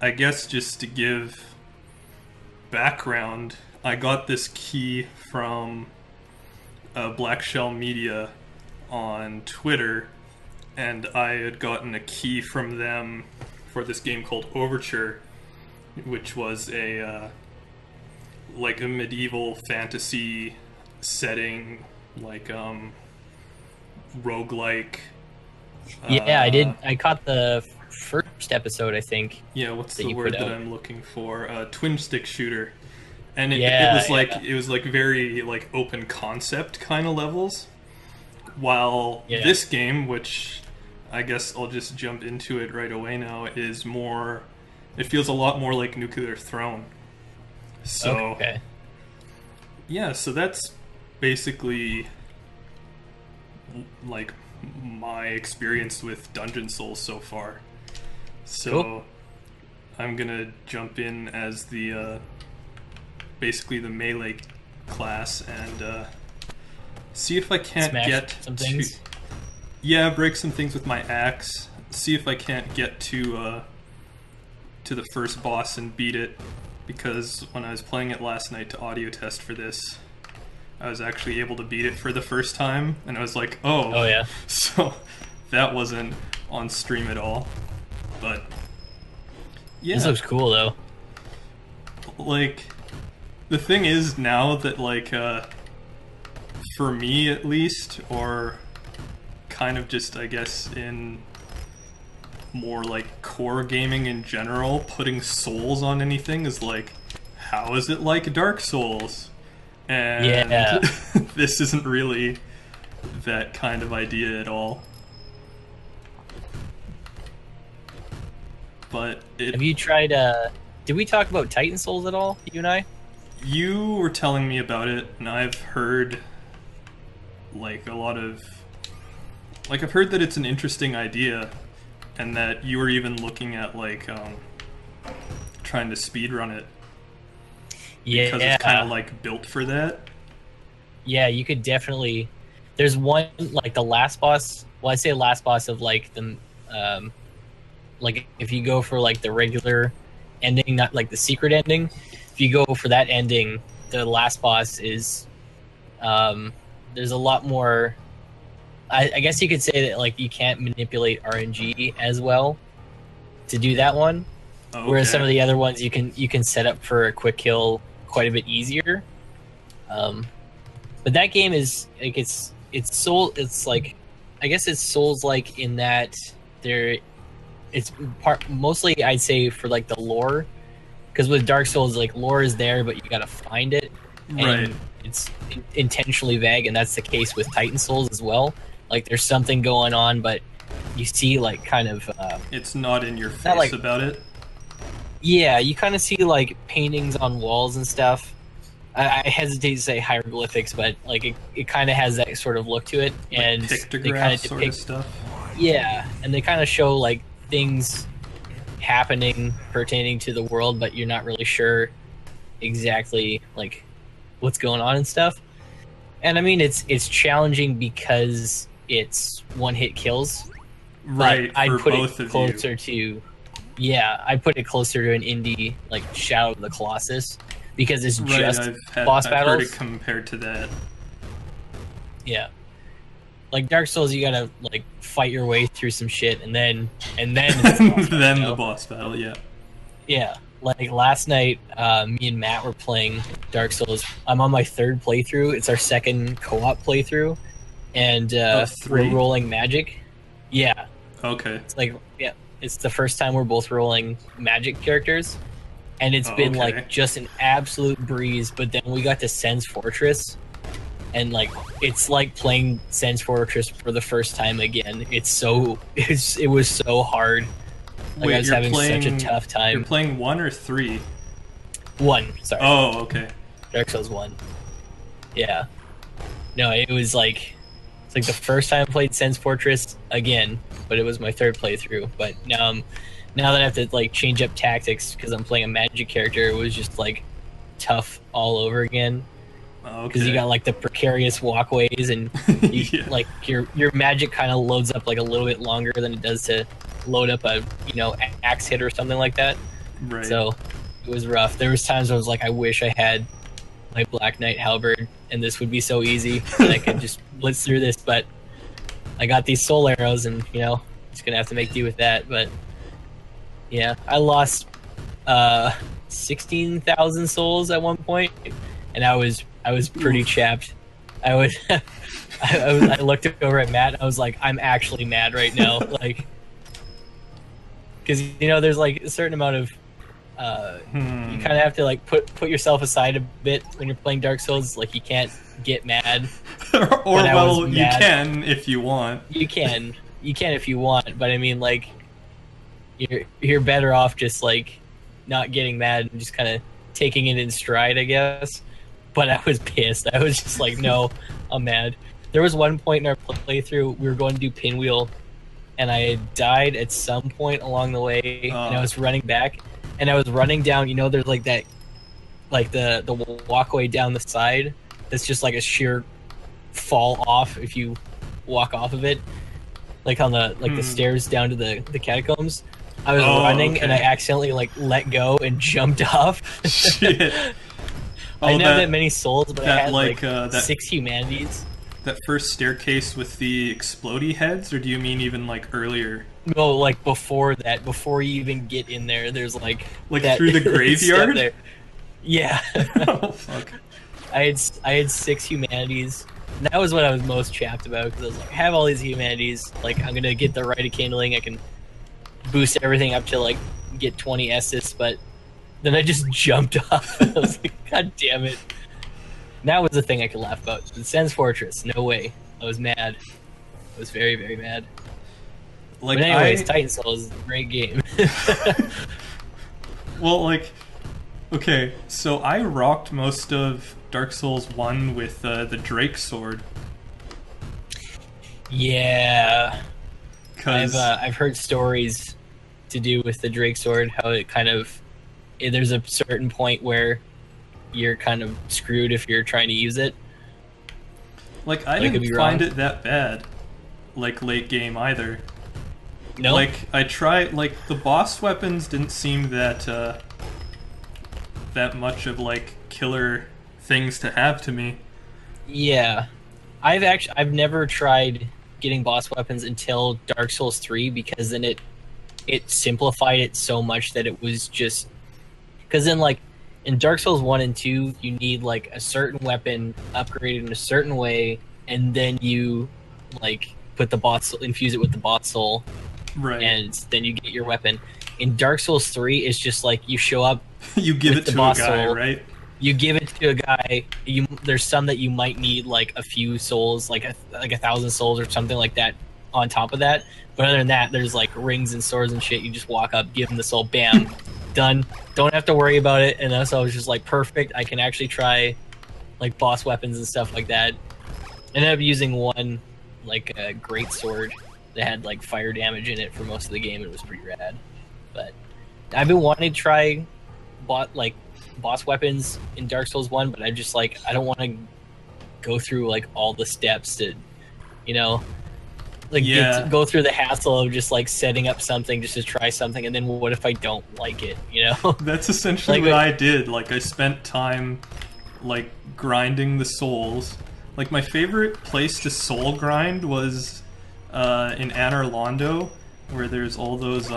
I guess just to give background, I got this key from Black Shell Media on Twitter, and I had gotten a key from them for this game called Overture, which was a like a medieval fantasy setting, like roguelike. Yeah, I did. I caught the first episode, I think, Yeah, what's that the you word put that out. I'm looking for? Twin stick shooter, and it Yeah, was like yeah, very like open concept kind of levels. While yeah. this game, which I guess I'll just jump into it right away now, is more. It feels a lot more like Nuclear Throne. So Okay. yeah, so that's basically like my experience with Dungeon Souls so far. Cool. So I'm gonna jump in as the basically the melee class and see if I can't Smash get some to, things. yeah, break some things with my axe. See if I can't get to the first boss and beat it, because when I was playing it last night to audio test for this, I was actually able to beat it for the first time, and I was like, oh, Oh yeah. so that wasn't on stream at all. But This yeah, looks cool though. like the thing is now that for me at least, or kind of just I guess in more like core gaming in general, putting souls on anything is like, how is it like Dark Souls? And Yeah. this isn't really that kind of idea at all. But Have you tried? Did we talk about Titan Souls at all? You and I? you were telling me about it, and I've heard like a lot of I've heard that it's an interesting idea, and that you were even looking at trying to speedrun it because it's kind of Yeah. like built for that. Yeah. You could definitely. There's one like the last boss. Well, I say last boss of like the like if you go for like the regular ending, not like the secret ending. If you go for that ending, the last boss is there's a lot more. I guess you could say that like you can't manipulate RNG as well to do that one, Oh, whereas some okay. of the other ones you can set up for a quick kill quite a bit easier. Um, but that game is like it's soul. It's like I guess it's Souls like in that there it's part mostly I'd say for like the lore, because with Dark Souls like lore is there but you gotta find it, Right. and it's intentionally vague, and that's the case with Titan Souls as well. Like there's something going on, but you see like kind of It's not in your not face like about it. yeah, you kind of see like paintings on walls and stuff. I hesitate to say hieroglyphics, but like it kind of has that sort of look to it, Like and they kind pictograph of sort of depict stuff. yeah, and they kind of show like things happening pertaining to the world, but you're not really sure exactly like what's going on and stuff. And I mean, it's challenging because it's one hit kills, but Right, I'd for put it both of you. closer to yeah, I'd put it closer to an indie like Shadow of the Colossus because it's Right, just boss I've heard it battles. compared to that. Yeah, like Dark Souls, you gotta like fight your way through some shit, and then it's the boss battle, Then you the know? boss battle, yeah. Yeah, like last night, me and Matt were playing Dark Souls. I'm on my third playthrough. It's our second co-op playthrough, and Of we're three? rolling magic. Yeah, Okay. it's like yeah, it's the first time we're both rolling magic characters, and it's Oh, been okay. like just an absolute breeze. But then we got to Sen's Fortress, and like it's like playing Sen's Fortress for the first time again. It was so hard. Like I Wait, was having such a tough you're time. playing one or three? One, sorry, Oh, okay. Dark Souls one. Yeah, no, it was like it's like the first time I played Sen's Fortress again, but it was my third playthrough. But now that I have to like change up tactics because I'm playing a magic character, it was just like tough all over again. Because you Okay. got like the precarious walkways, and you Yeah. like your magic kind of loads up like a little bit longer than it does to load up a axe hit or something like that. Right. So it was rough. There was times where I was like, I wish I had my Black Knight halberd, and this would be so easy that I could just blitz through this. But I got these soul arrows, and just gonna have to make do with that. But yeah, I lost 16,000 souls at one point, and I was pretty chapped. I would I looked over at Matt. I was like, I'm actually mad right now, like, because there's like a certain amount of you kind of have to like put yourself aside a bit when you're playing Dark Souls. Like, you can't get mad. or well, you can if you want. You can if you want, but I mean, like, you're better off just like not getting mad and just kind of taking it in stride, I guess. But I was pissed. I was just like, no, I'm mad. There was one point in our playthrough we were going to do pinwheel, and I had died at some point along the way, and I was running back, and I was running down. There's like that, like the walkway down the side. That's just like a sheer fall off if you walk off of it, like on the the stairs down to the catacombs. I was running, and I accidentally like let go and jumped off. Shit. I didn't have that many souls, but I had like that 6 humanities. That first staircase with the explodey heads, or do you mean even like earlier? No, like before that, before you even get in there, there's like that, through the graveyard. There. Yeah. Oh fuck. I had 6 humanities. And that was what I was most chapped about, because I was like, I have all these humanities. Like, I'm gonna get the Rite of Kindling. I can boost everything up to like get 20 S's, but then I just jumped off. I was like, God damn it. And that was the thing I could laugh about. The Sen's Fortress, no way. I was mad. I was very, very mad. Like, but anyways, Titan Soul is a great game. Well, like, okay, so I rocked most of Dark Souls 1 with the Drake sword. Yeah. I've heard stories to do with the Drake sword, how it kind of... There's a certain point where you're kind of screwed if you're trying to use it. Like, I didn't find it that bad, like, late game either. No? Like, I tried, like, the boss weapons didn't seem that much of, like, killer things to have to me. Yeah. I've never tried getting boss weapons until Dark Souls 3, because then it simplified it so much that it was just... Because then, like, in Dark Souls 1 and 2, you need, like, a certain weapon upgraded in a certain way, and then you, like, infuse it with the bot soul, right? And then you get your weapon. In Dark Souls 3, it's just, like, you show up... you give it to a guy, right? You give it to a guy. There's some that you might need, like, a few souls, like 1,000 souls or something like that on top of that. But other than that, there's, like, rings and swords and shit. You just walk up, give him the soul, bam, done. Don't have to worry about it. And so I was just like, perfect. I can actually try like boss weapons and stuff like that. I ended up using one, like a great sword that had like fire damage in it for most of the game. It was pretty rad. But I've been wanting to try boss weapons in Dark Souls 1, but I just like, I don't want to go through like all the steps to, go through the hassle of just like setting up something just to try something, and then what if I don't like it, That's essentially what I did. Like, I spent time like grinding the souls. Like, my favorite place to soul grind was in Anor Londo, where there's all those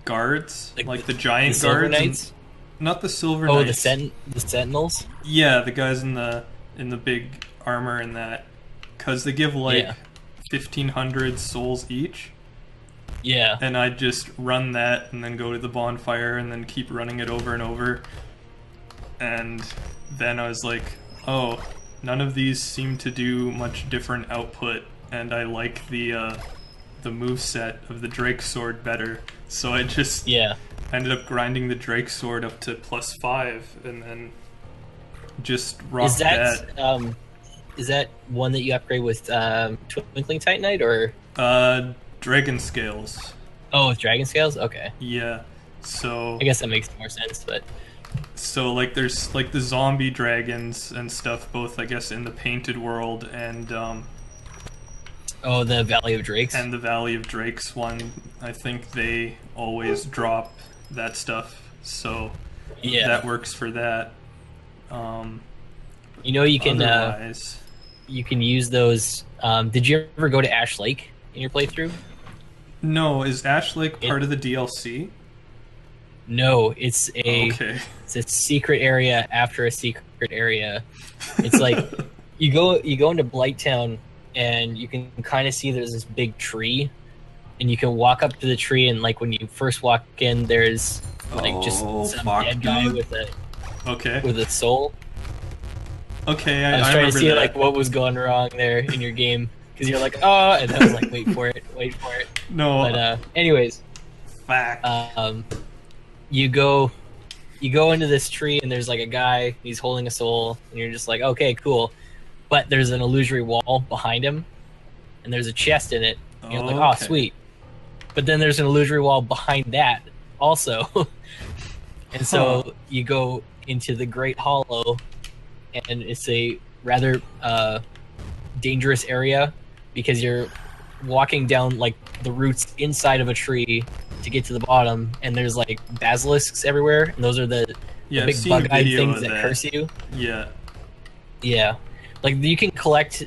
guards, like the giant the guards. Knights? Not the Silver Knights. The Sentinels? Yeah, the guys in the big armor and that, because they give like 1,500 souls each. Yeah. And I'd just run that and then go to the bonfire and then keep running it over and over. And then I was like, oh, none of these seem to do much different output, and I like the moveset of the Drake sword better. So I just ended up grinding the Drake sword up to +5 and then just rocked that. Is that one that you upgrade with Twinkling Titanite, or? Dragon Scales. Oh, with Dragon Scales? Okay. Yeah. So... I guess that makes more sense, but... So, like, there's, like, the zombie dragons and stuff, both, I guess, in the Painted World and, Oh, the Valley of Drakes? And the Valley of Drakes one. I think they always drop that stuff so Yeah. that works for that. You know, Otherwise, you can use those. Did you ever go to Ash Lake in your playthrough? no, is Ash Lake It part of the DLC? No, Okay. it's a secret area after a secret area. It's like you go into Blighttown and you can kind of see there's this big tree, and you can walk up to the tree, and like when you first walk in, there's like just Oh some fuck, dead guy dude. Okay. with a soul. Okay, I was I trying to remember see that. like what was going wrong there in your game because you're like, oh, and I was like, wait for it, wait for it. But No, anyways, fuck. um, you go you go into this tree and there's like a guy, he's holding a soul, and you're just like, okay, cool. But there's an illusory wall behind him, and there's a chest in it. And you're like, oh, Okay. sweet. But then there's an illusory wall behind that also. And Huh. so you go into the Great Hollow, and it's a rather dangerous area because you're walking down like the roots inside of a tree to get to the bottom, and there's like basilisks everywhere, and those are the Yeah, I've big seen a bug-eyed video things of that that. curse you. Yeah. Yeah, like you can collect.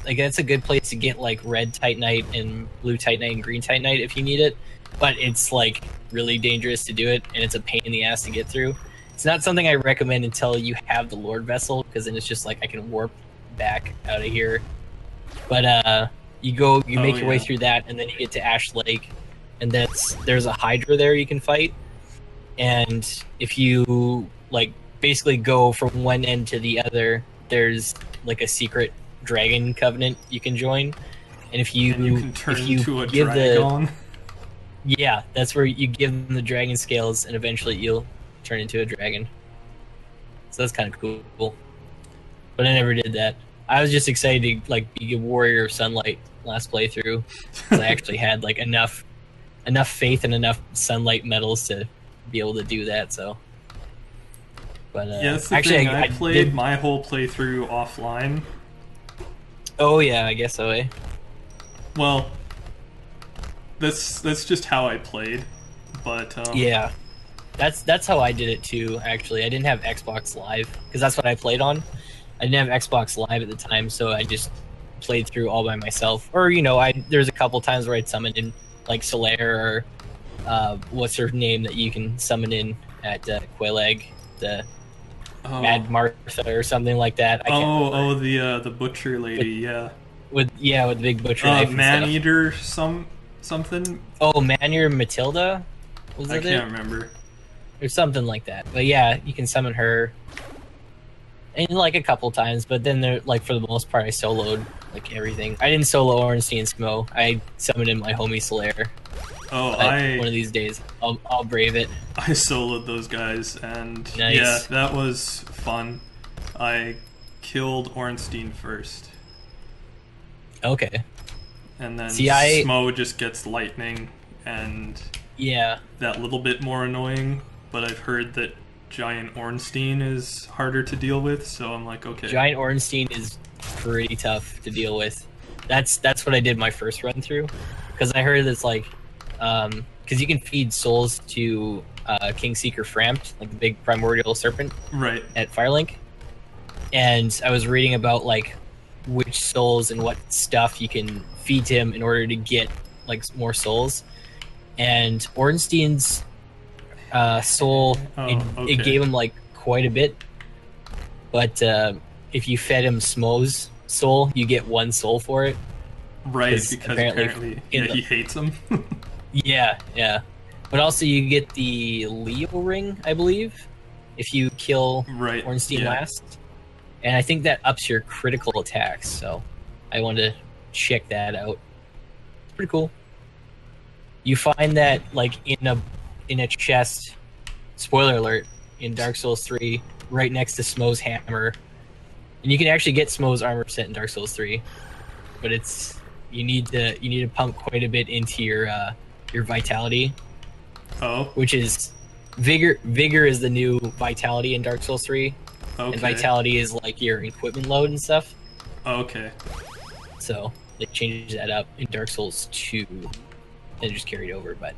Like that's a good place to get like red titanite and blue titanite and green titanite if you need it, but it's like really dangerous to do it, and it's a pain in the ass to get through. It's not something I recommend until you have the Lord Vessel, because then it's just like I can warp back out of here. But you Oh make your way yeah. through that, and then you get to Ash Lake, and there's a Hydra there you can fight, and if you like basically go from one end to the other, there's like a secret dragon covenant you can join, and And you can turn if you into a give the dragon. yeah, that's where you give them the dragon scales, and eventually you'll turn into a dragon. So that's kind of cool. But I never did that. I was just excited to like be a warrior of sunlight last playthrough, because I actually had like enough faith and enough sunlight medals to be able to do that. So, but Yeah, that's the thing. actually, I I played did. my whole playthrough offline. Oh yeah, I guess so. Eh? Well, that's just how I played. But Yeah, that's how I did it too. Actually, I didn't have Xbox Live because that's what I played on. I didn't have Xbox Live at the time, so I just played through all by myself. Or there's a couple times where I'd summon in like Solaire or what's her name that you can summon in at Quelaag, the Mad oh Martha or something like that. I can't remember. the butcher lady. With Yeah. with the big butcher knife and Man stuff. eater something. Oh, Manure Matilda, was I it? can't remember. Or something like that. But yeah, you can summon her and like a couple times, but then they're like for the most part I soloed like everything. I didn't solo Ornstein and Smo. I summoned in my homie Solaire. Oh, But one of these days I'll brave it. I soloed those guys, and yeah, Nice. that was fun. I killed Ornstein first, Okay. and then See, Smo just gets lightning, and yeah. that little bit more annoying. But I've heard that Giant Ornstein is harder to deal with, so I'm like, okay. Giant Ornstein is pretty tough to deal with. That's what I did my first run through, because I heard it's like, because you can feed souls to Kingseeker Frampt, like the big primordial serpent Right. at Firelink, and I was reading about like which souls and what stuff you can feed to him in order to get like more souls, and Ornstein's soul Oh, it okay. gave him like quite a bit, but if you fed him Smo's soul, you get one soul for it. Right, because apparently in he hates him. yeah. But also you get the Leo ring, I believe, if you kill Right, Ornstein yeah. last. And I think that ups your critical attacks, so I wanted to check that out. It's pretty cool. You find that like in a chest, spoiler alert, in Dark Souls 3, right next to Smo's hammer. And you can actually get Smo's armor set in Dark Souls 3, but you need to pump quite a bit into your vitality, Oh, which is vigor is the new vitality in Dark Souls 3, and okay. vitality is like your equipment load and stuff. Okay. So they changed that up in Dark Souls 2 and just carried over. But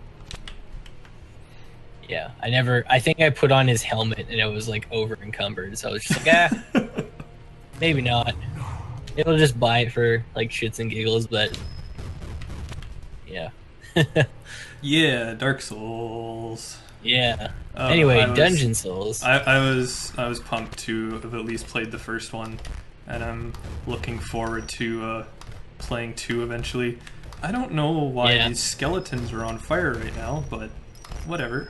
Yeah, I think I put on his helmet and it was like over encumbered, so I was just like, maybe not. It'll just buy it for like shits and giggles, but yeah. Yeah, Dark Souls. Yeah. I Anyway, was Dungeon Souls. I was pumped to have at least played the first one, and I'm looking forward to playing 2 eventually. I don't know why Yeah. these skeletons are on fire right now, but whatever.